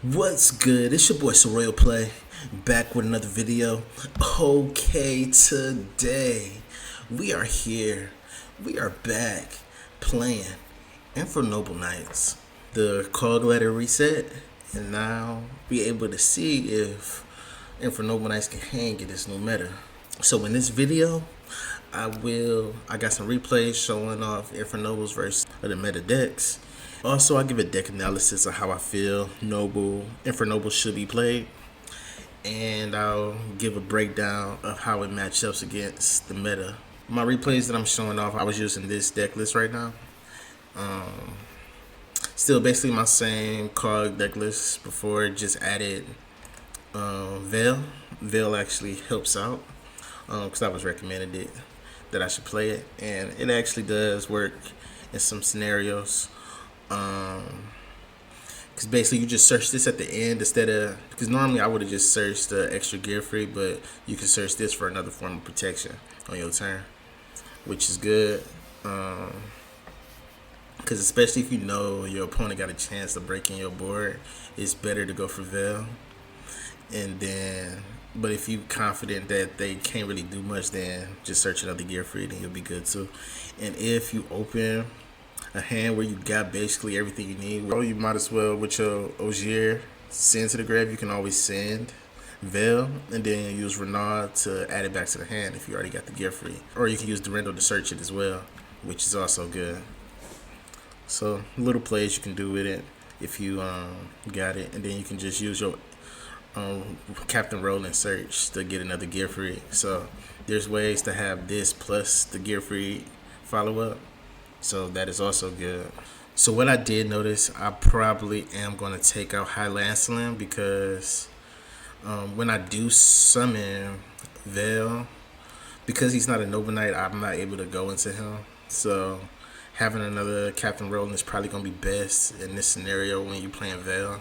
What's good? It's your boy Royal Play, back with another video. Okay, today we are here. We are back playing Infernoble Nights. The cog ladder reset, and now be able to see if Infernoble Nights can hang in this new meta. So in this video, I got some replays showing off Infernoble's versus the meta decks. Also, I give a deck analysis of how I feel Infernoble should be played, and I'll give a breakdown of how it matches up against the meta. My replays that I'm showing off, I was using this deck list right now. Still basically my same card deck list before, just added Veil. Veil actually helps out because I was recommended it that I should play it, and it actually does work in some scenarios. Because basically you just search this at the end instead of, because normally I would have just searched the extra gear free, but you can search this for another form of protection on your turn, which is good. Because especially if you know your opponent got a chance of breaking your board, it's better to go for Veil. And then, but if you're confident that they can't really do much, then just search another gear free, then you'll be good too. And if you open a hand where you got basically everything you need, well, you might as well, with your Ogier, send to the grave. You can always send Veil and then use Renaud to add it back to the hand if you already got the gear free. Or you can use Durendo to search it as well, which is also good. So little plays you can do with it if you got it, and then you can just use your Captain Roland search to get another gear free. So there's ways to have this plus the gear free follow up. So that is also good. So what I did notice, I probably am going to take out High Lancelin because when I do summon Veil, because he's not a Noble Knight, I'm not able to go into him. So having another Captain Roland is probably going to be best in this scenario when you're playing Veil.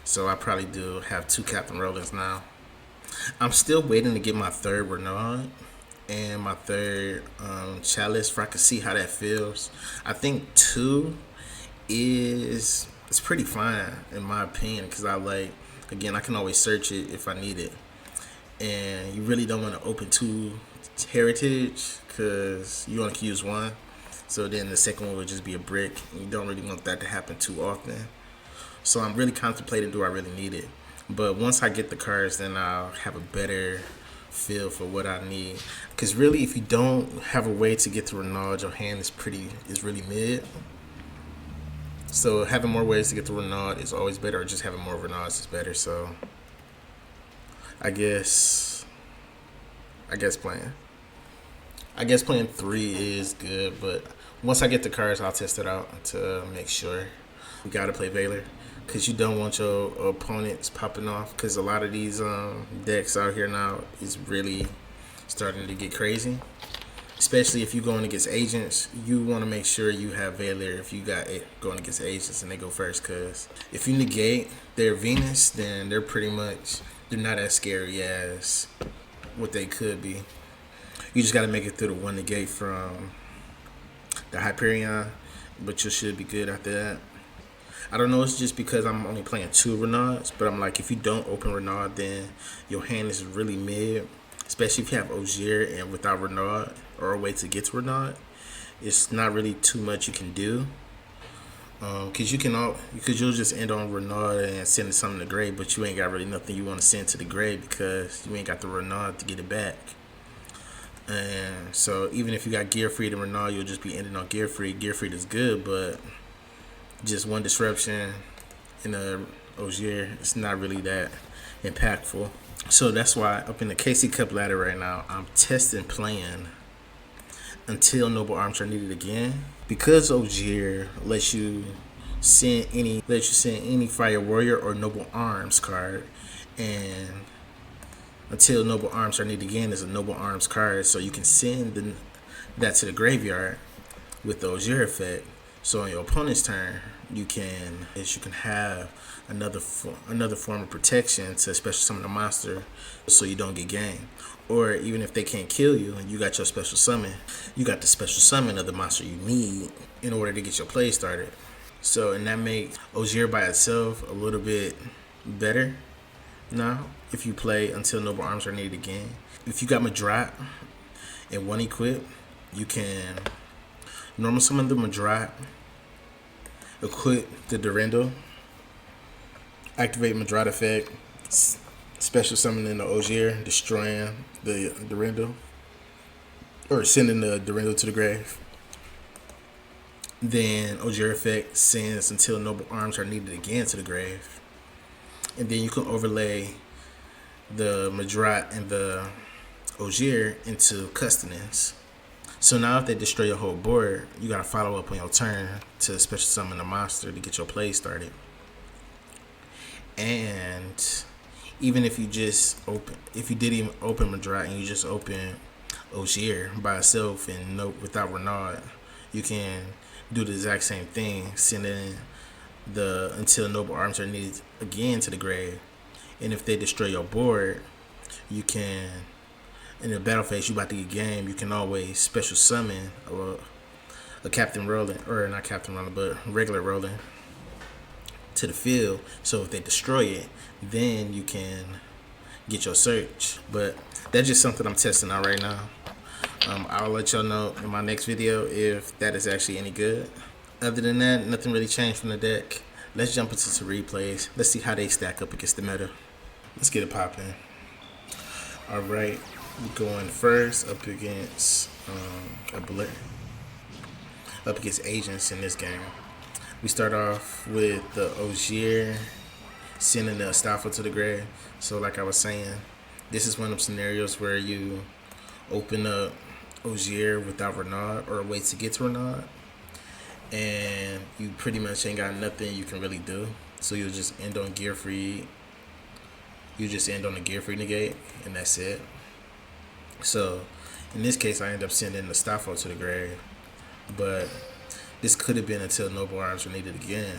So I probably do have two Captain Rolands now. I'm still waiting to get my third Renaud and my third Chalice for I can see how that feels. I think 2 is pretty fine in my opinion, because again, I can always search it if I need it, and you really don't want to open 2 Heritage because you only can use 1, so then the second one would just be a brick, and you don't really want that to happen too often. So I'm really contemplating, do I really need it? But once I get the cards, then I'll have a better feel for what I need. Because really, if you don't have a way to get to Renaud, your hand is really mid. So having more ways to get to Renaud is always better, or just having more Renauds is better. So I guess playing 3 is good, but once I get the cards, I'll test it out to make sure. You gotta play Valor, because you don't want your opponents popping off, because a lot of these decks out here now is really starting to get crazy. Especially if you're going against agents, you want to make sure you have Valor if you got it going against agents and they go first, because if you negate their Venus, then they're not as scary as what they could be. You just got to make it through the one negate from the Hyperion, but you should be good after that. I don't know, it's just because I'm only playing 2 Renauds, but I'm like, if you don't open Renaud, then your hand is really mid, especially if you have Ogier and without Renaud, or a way to get to Renaud, it's not really too much you can do. Because you'll just end on Renaud and send something to grave, but you ain't got really nothing you want to send to the grave because you ain't got the Renaud to get it back. And so even if you got gear free to Renaud, you'll just be ending on gear free. Gear free is good, but just one disruption in a Ogier, it's not really that impactful. So that's why up in the KC Cup ladder right now, I'm testing playing until Noble Arms are needed again, because Ogier lets you send any Fire Warrior or Noble Arms card, and until Noble Arms are needed again is a Noble Arms card, so you can send that to the graveyard with the Ogier effect. So on your opponent's turn, you can have another form of protection to special summon the monster, so you don't get ganked. Or even if they can't kill you and you got your special summon, you got the special summon of the monster you need in order to get your play started. So, and that makes Ogier by itself a little bit better now if you play until noble arms are needed again. If you got Madrat in one equip, you can normal summon the Madrat, equip the Durandal, activate Madrat effect, special summon in the Ogier, destroying the Durandal, or sending the Durandal to the grave. Then Ogier effect sends until noble arms are needed again to the grave. And then you can overlay the Madrat and the Ogier into Custenance. So now if they destroy your whole board, you gotta follow up on your turn to special summon a monster to get your play started. And even if you just open, if you didn't even open Madrat and you just open Ogier by itself and without Renaud, you can do the exact same thing, sending the until noble arms are needed again to the grave. And if they destroy your board, you can, in the battle phase you about to get game, you can always special summon a Captain Roland, or not Captain Roland, but regular Roland to the field. So if they destroy it, then you can get your search. But that's just something I'm testing out right now. I'll let y'all know in my next video if that is actually any good. Other than that, nothing really changed from the deck. Let's jump into some replays. Let's see how they stack up against the meta. Let's get it popping. Alright, we're going first up against up against agents in this game. We start off with the Ogier sending the Astolfo to the grave. So like I was saying, this is one of them scenarios where you open up Ogier without Renaud, or wait to get to Renaud, and you pretty much ain't got nothing you can really do. So you'll just end on gear free. You just end on a gear free negate, and that's it. So in this case, I end up sending the Astolfo to the grave, but this could have been until noble arms were needed again,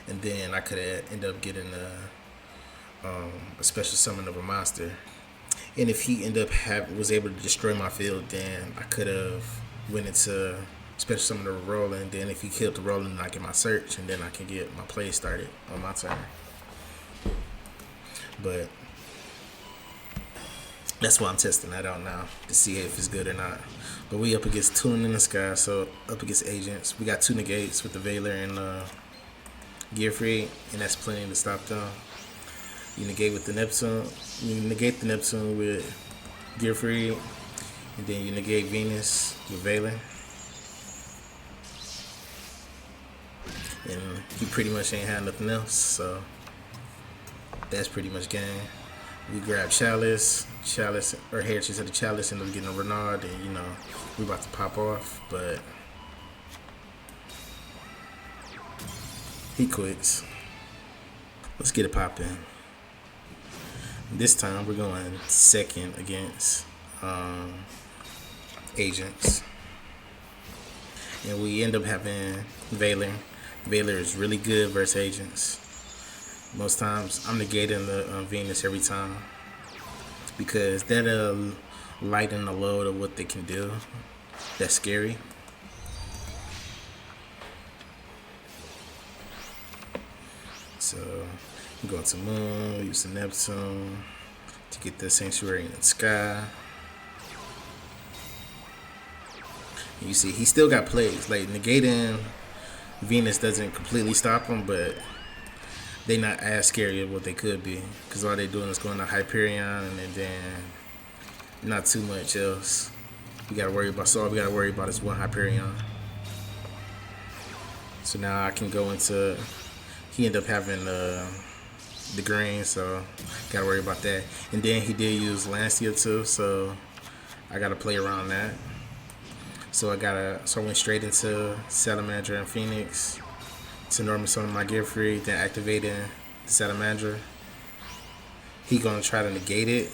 and then I could have ended up getting a special summon of a monster. And if he ended up was able to destroy my field, then I could have went into special summon the Roland. Then if he killed the Roland, I get my search, and then I can get my play started on my turn. But that's why I'm testing that out now to see if it's good or not. But we up against Tune in the Sky, so up against agents. We got 2 negates with the Valor and Gear Free, and that's plenty to stop them. You negate with the Neptune. You negate the Neptune with Gear Free, and then you negate Venus with Valor. And he pretty much ain't had nothing else, so that's pretty much game. We grab Chalice, or Heritage of the Chalice, end up getting a Renaud, and you know, we about to pop off, but he quits. Let's get it popping. This time we're going second against agents, and we end up having Valor. Valor is really good versus agents. Most times I'm negating the Venus every time, because that'll lighten the load of what they can do. That's scary. So I'm going to Moon, use the Neptune to get the Sanctuary in the sky. And you see he still got plays. Like negating Venus doesn't completely stop him, but they not as scary as what they could be, because all they doing is going to Hyperion, and then not too much else we gotta worry about. So all we gotta worry about is one Hyperion. So now I can go into, he ended up having the green, so gotta worry about that. And then he did use Lancia too, so I gotta play around that. So I went straight into Salamander and Phoenix to normal summon my Gear Free, then activating the Salamander. He gonna try to negate it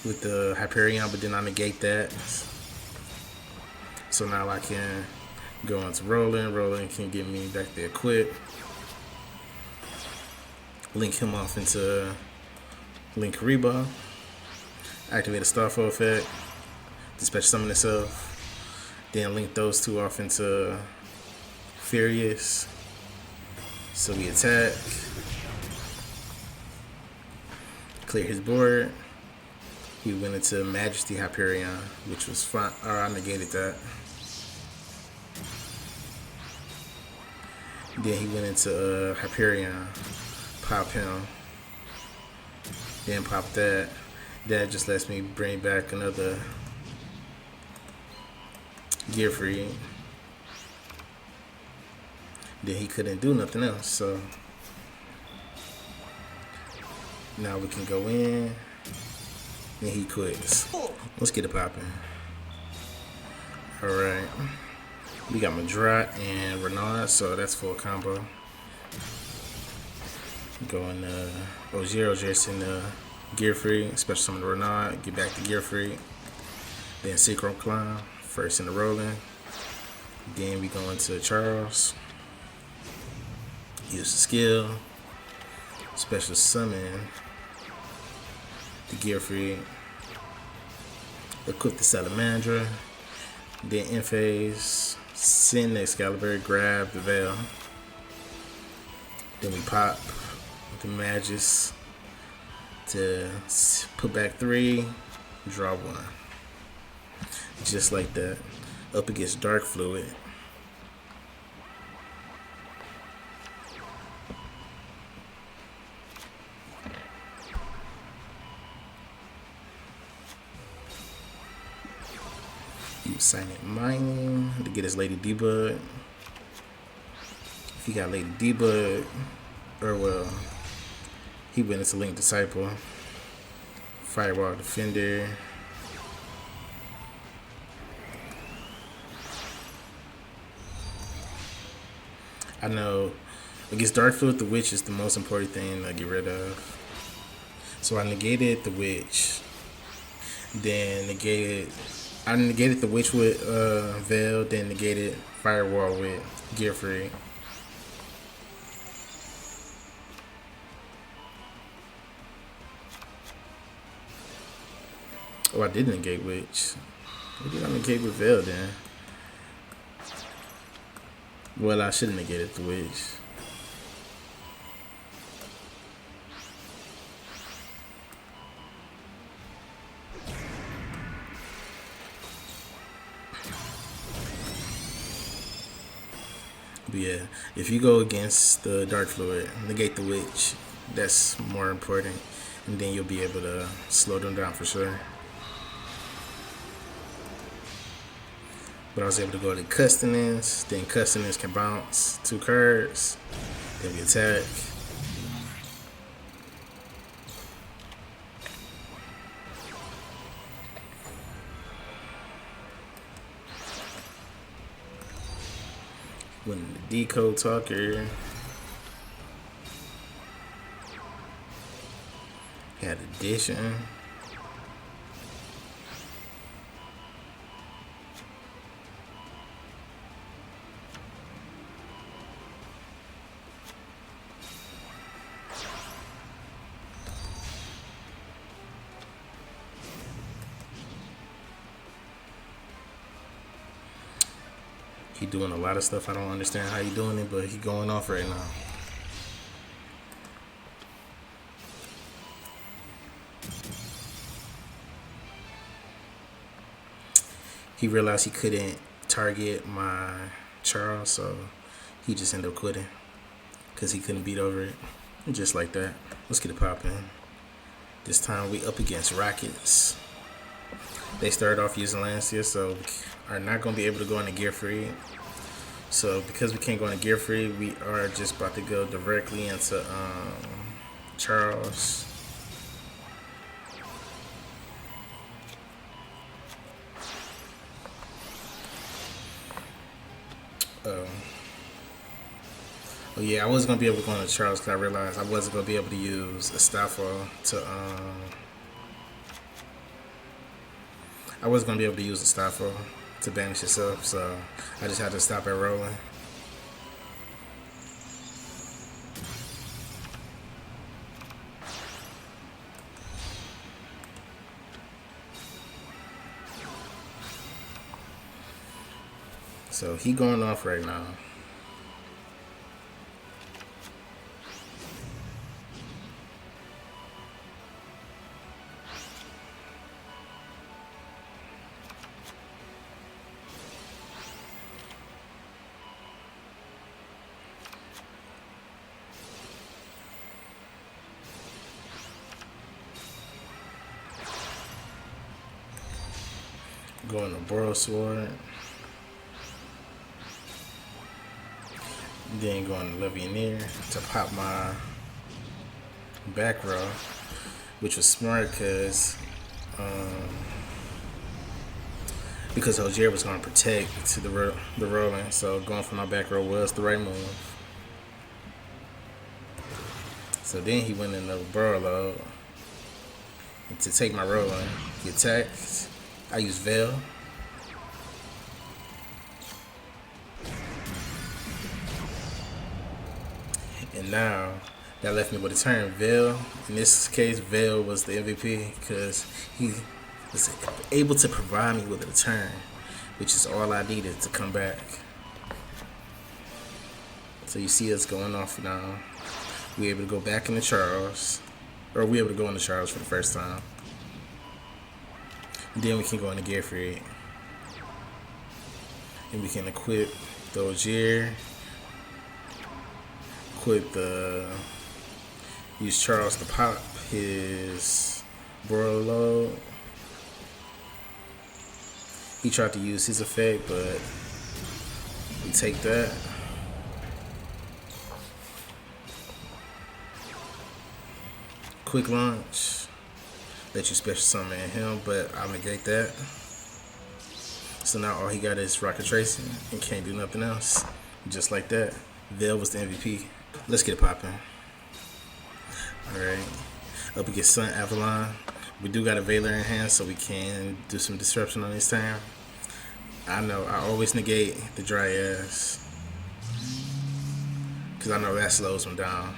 with the Hyperion, but then I negate that. So now I can go into Roland. Roland can get me back the equip. Link him off into Link Reba. Activate a Starfall effect. Dispatch summon itself. Then link those two off into Furious. So we attack, clear his board. He went into Majesty Hyperion, which was fine. Or I negated that. Then he went into Hyperion, pop him, then pop that. That just lets me bring back another Gear Free. Then he couldn't do nothing else, so now we can go in. And he quits. Let's get it popping. Alright. We got Madrat and Renard, so that's full combo. Going Ojiro just in the Gear Free, especially some of the Renard. Get back to Gear Free. Then Synchro Climb, first in the rolling. Then we go into Charles. Use the skill. Special summon the Gear Free. Equip the Salamandra. Then in phase, send the Excalibur, grab the Veil. Then we pop the Magus to put back 3, draw 1. Just like that. Up against Dark Fluid. Use Silent Mining to get his Lady Debug. If he got Lady Debug, or well, he went into Link Disciple. Firewall Defender. I know against Dark Fluid, the Witch is the most important thing to get rid of. So I negated the Witch. Then I negated the Witch with Veil, then negated Firewall with Gear Free. Oh, I did negate Witch. What did I negate with Veil then? Well, I should have negated the Witch. But yeah, if you go against the Dark Fluid, negate the Witch. That's more important. And then you'll be able to slow them down for sure. But I was able to go to Customs. Then Customs can bounce 2 cards. Then we attack. When the Decode Talker had addition. He doing a lot of stuff. I don't understand how he doing it, but he going off right now. He realized he couldn't target my Charles, so he just ended up quitting because he couldn't beat over it. Just like that. Let's get it popping. This time we up against Rockets. They started off using Lancia, so are not going to be able to go into Gear Free. So because we can't go into Gear Free, we are just about to go directly into Charles. Oh yeah, I wasn't going to be able to go into Charles because I realized I wasn't going to be able to use Astafel to I wasn't going to be able to use Astafel to banish itself, so I just had to stop at rolling. So he going off right now. Going to Borrow Sword. Then going to Legionnaire to pop my back row, which was smart because Ogier was going to protect to the rolling, so going for my back row was the right move. So then he went in the burrow load. And to take my rolling, he attacked. I used Veil. And now that left me with a turn. Veil, in this case, Veil was the MVP because he was able to provide me with a turn, which is all I needed to come back. So you see us going off now. We're able to go back into Charles, or we're able to go into Charles for the first time. And then we can go into Gearfried. And we can equip the Ogier, use Charles to pop his Burrow load. He tried to use his effect, but we take that. Quick launch. Let you special summon him, but I'll negate that. So now all he got is Rocket Tracing and can't do nothing else. Just like that. Veil was the MVP. Let's get it popping. Alright. Up against Sun Avalon. We do got a Veiler in hand, so we can do some disruption on this time. I know I always negate the Dryas, because I know that slows him down.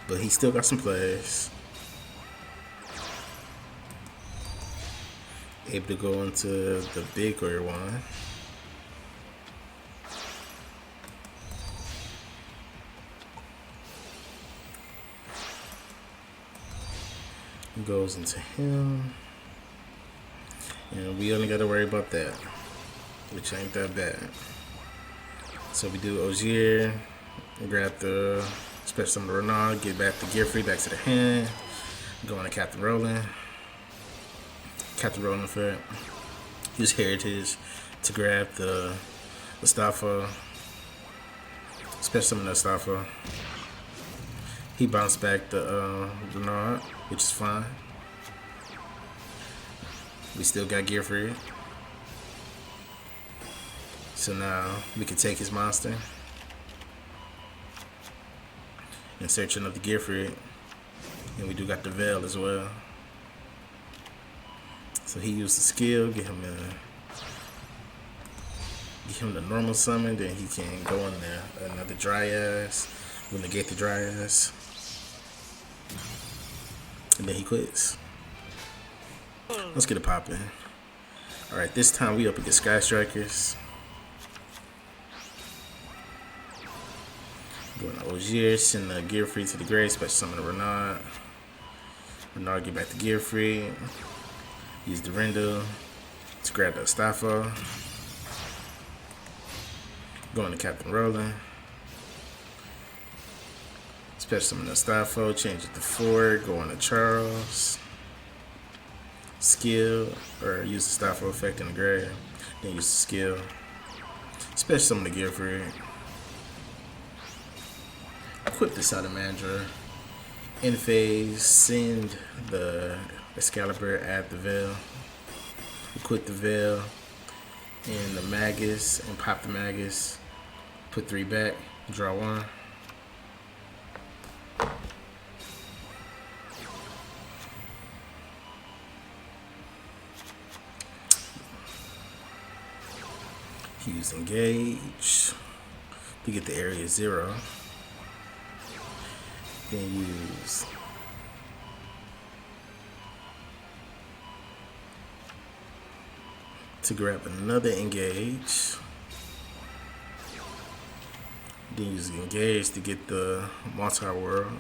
But he still got some plays. Able to go into the bigger one. Goes into him. And we only got to worry about that, which ain't that bad. So we do Ogier, grab the special summon Renard, get back the Gearfried back to the hand, go into Captain Roland. Captain Roland effect. Use Heritage to grab the Mustafa. Special summon Mustafa. He bounced back the Renard, which is fine. We still got Gearfried. So now we can take his monster and search another Gearfried. And we do got the Veil as well. So he used the skill, get him the normal summon, then he can go in there. Another Dryas. We'll negate the Dryas. And then he quits. Let's get it popping. Alright, this time we up against Sky Strikers. Going to Ogier, send the Gearfried to the grave, special summon Renard. Renard get back to Gearfried. Use the Rendell to grab the Mustafa. Going to Captain Roland. Special summon the Mustafa, change it to 4, go on to Charles. Skill, or use the Mustafa effect in the grave. Then use the skill. Special summon the Gearfried. Equip the Salamander. In phase, send the Excalibur, add the Veil. Equip the Veil in the Magus and pop the Magus. Put 3 back, draw 1. Use Engage to get the area 0. Then use to grab another Engage. Then use Engage to get the multi-world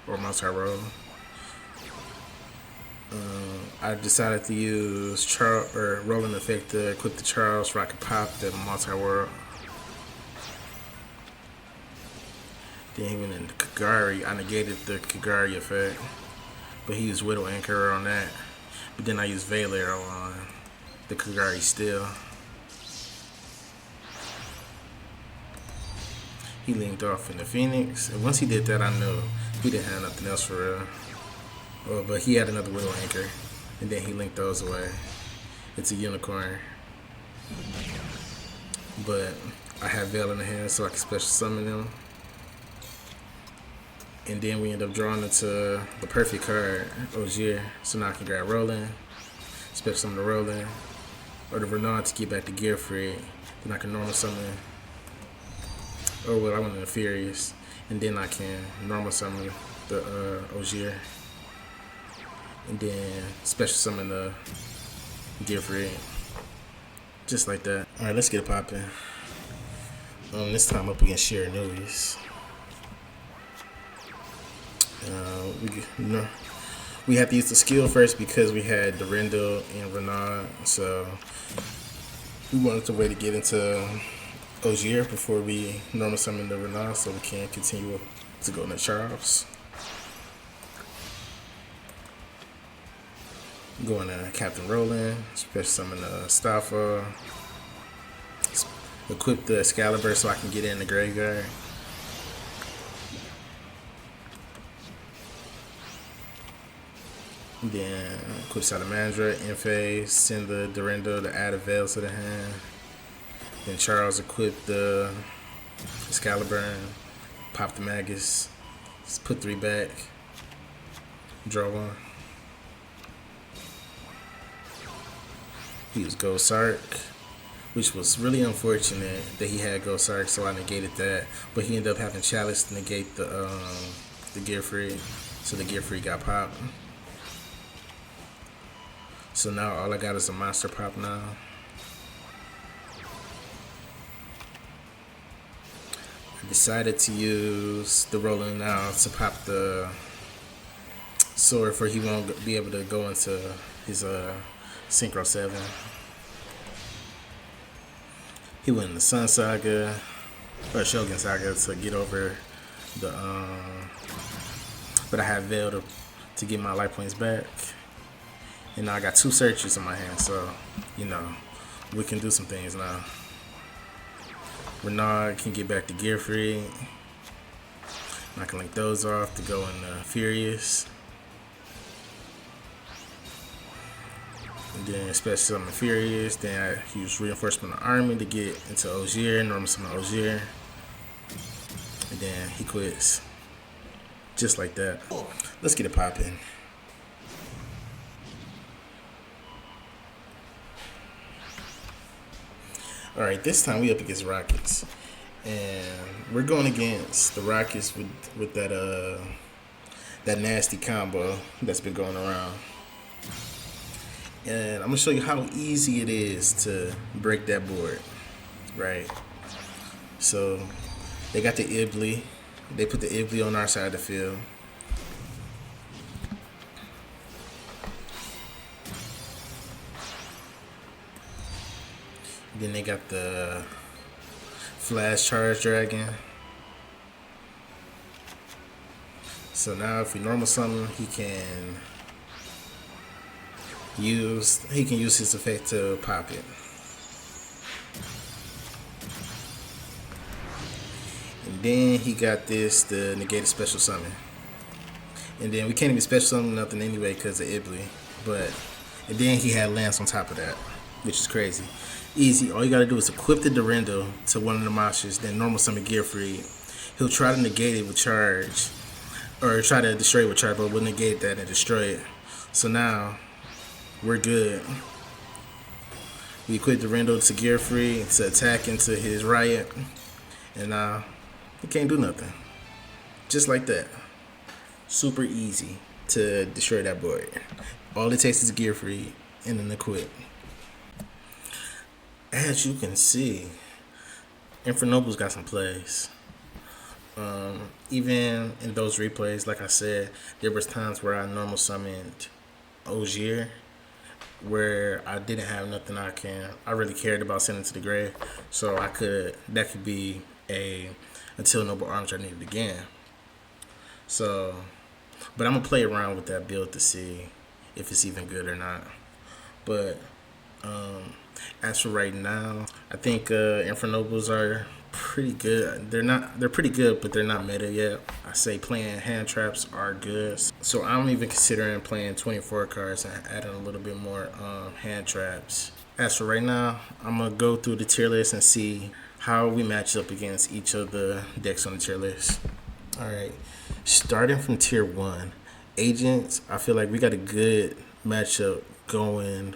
or multi-roll. I decided to use Rolling effect to equip the Charles Rocket Pop, the multi-world. Then he went into Kagari. I negated the Kagari effect, but he used Widow Anchor on that. But then I used Veil Arrow on the Kagari still. He linked off in the Phoenix, and once he did that, I knew he didn't have nothing else for real. Oh, but he had another Widow Anchor, and then he linked those away. It's a Unicorn. But I have Veil in the hand, so I can special summon them. And then we end up drawing into the perfect card, Ogier. So now I can grab Roland, special summon the Roland, or the Renaud to get back to Gearfried. Then I can normal summon, or well, I want the Furious, and then I can normal summon the Ogier, and then special summon the Gearfried, just like that. All right, let's get it popping. This time up against Sheer News. We had to use the skill first because we had Durandal and Renaud, so we wanted to wait to get into Ogier before we normal summon the Renaud, so we can continue to go into Charles. Going to Captain Roland, special summon the Staffa, equip the Excalibur so I can get in the graveyard. Then equip Salamandra, in phase, send the Durandal to add a Veil to the hand. Then Charles equip the Excalibur, pop the Magus, put 3 back, draw 1. He used Ghost Arc, which was really unfortunate that he had Ghost Arc, so I negated that. But he ended up having Chalice to negate the Gearfried, so the Gearfried got popped. So now all I got is a monster pop now. I decided to use the Roland now to pop the sword for he won't be able to go into his Synchro 7. He went in the Sun Saga or Shogun Saga to get over the but I have Veil to get my life points back. And now I got 2 searches in my hand, so you know we can do some things now. Renaud can get back to Gearfried. I can link those off to go in Furious. And then special summon Furious. Then I use Reinforcement of Army to get into Ogier, normal summon Ogier. And then he quits. Just like that. Let's get it popping. Alright, this time we up against Rockets. And we're going against the Rockets with that nasty combo that's been going around. And I'm gonna show you how easy it is to break that board. Right. So they got the Ibli. They put the Ibli on our side of the field. Then they got the Flash Charge Dragon. So now if we normal summon, he can use his effect to pop it. And then he got the negated special summon. And then we can't even special summon nothing anyway because of Ibli. And then he had Lance on top of that, which is crazy. Easy. All you gotta do is equip the Durandal to one of the monsters, then normal summon Gearfried. He'll try to negate it with charge, or try to destroy it with charge, but we'll negate that and destroy it. So now we're good. We equip the Durandal to Gearfried to attack into his Riot, and now he can't do nothing. Just like that. Super easy to destroy that board. All it takes is Gearfried and then equip. As you can see, Infernoble's got some plays. Even in those replays, like I said, there was times where I normal summoned Ogier, where I didn't have nothing I really cared about sending to the grave. So that could be a until noble arms are needed again. So, but I'm gonna play around with that build to see if it's even good or not. But as for right now, I think Infernobles are pretty good. They're pretty good, but they're not meta yet. I say playing hand traps are good. So I'm even considering playing 24 cards and adding a little bit more hand traps. As for right now, I'm gonna go through the tier list and see how we match up against each of the decks on the tier list. All right, starting from tier 1, agents. I feel like we got a good matchup going.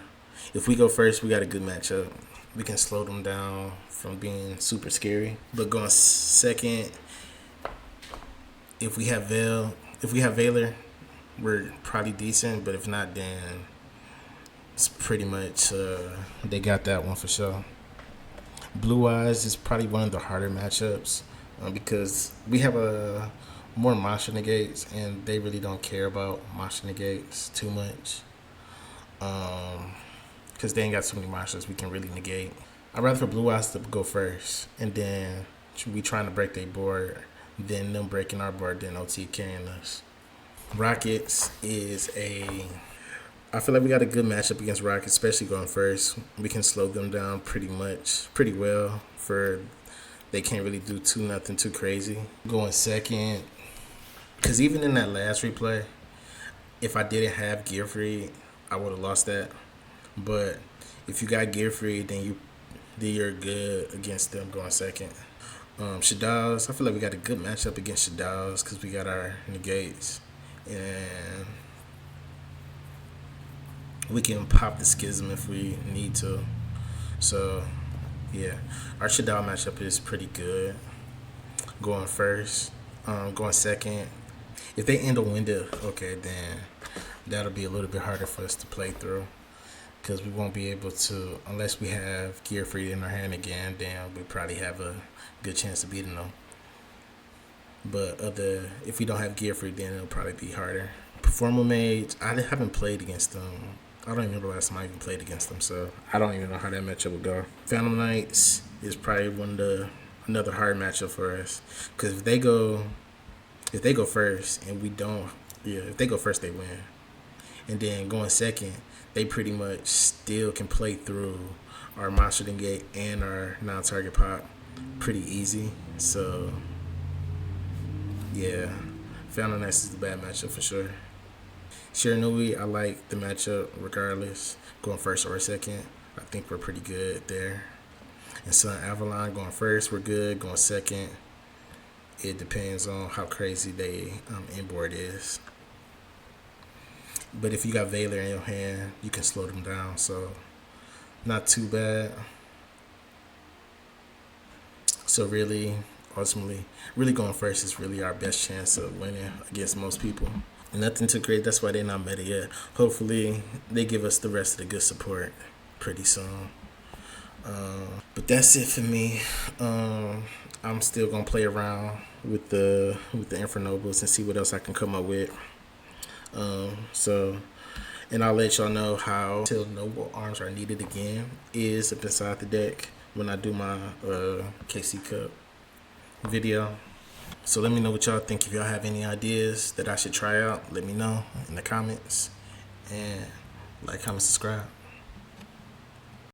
If we go first, we got a good matchup. We can slow them down from being super scary. But going second, if we have Veiler, we're probably decent. But if not, then it's pretty much they got that one for sure. Blue Eyes is probably one of the harder matchups because we have a more monster negates, and they really don't care about monster negates too much. Because they ain't got so many monsters we can really negate. I'd rather for Blue Eyes to go first, and then we trying to break their board, then them breaking our board, then OT carrying us. Rockets is I feel like we got a good matchup against Rockets, especially going first. We can slow them down pretty well. They can't really do nothing too crazy. Going second, because even in that last replay, if I didn't have Gear Free, I would have lost that. But if you got Gear Free, then you're good against them going second. Shadows, I feel like we got a good matchup against Shadows because we got our negates, and we can pop the Schism if we need to. So yeah, our Shadow matchup is pretty good. Going first, going second. If they end a window, okay, then that'll be a little bit harder for us to play through. Because we won't be able to, unless we have Gear Free in our hand again, then we probably have a good chance of beating them. But if we don't have Gear Free, then it'll probably be harder. Performer Mage, I haven't played against them. I don't even remember last time I even played against them, so I don't even know how that matchup would go. Phantom Knights is probably another hard matchup for us. Because if they go first and we don't, if they go first, they win. And then going second, they pretty much still can play through our monster negate and our non-target pop pretty easy. So yeah, Phantom Knights is the bad matchup for sure. Shiranui, I like the matchup regardless, going first or second. I think we're pretty good there. And Sun Avalon going first, we're good. Going second, it depends on how crazy they inboard is. But if you got Veiler in your hand, you can slow them down. So not too bad. So really, ultimately, really going first is really our best chance of winning against most people. Nothing too great. That's why they're not meta yet. Hopefully, they give us the rest of the good support pretty soon. But that's it for me. I'm still gonna play around with the Infernobles and see what else I can come up with. And I'll let y'all know how till noble arms are needed again is up inside the deck when I do my KC Cup video. So let me know what y'all think. If y'all have any ideas that I should try out, let me know in the comments. And like, comment, subscribe.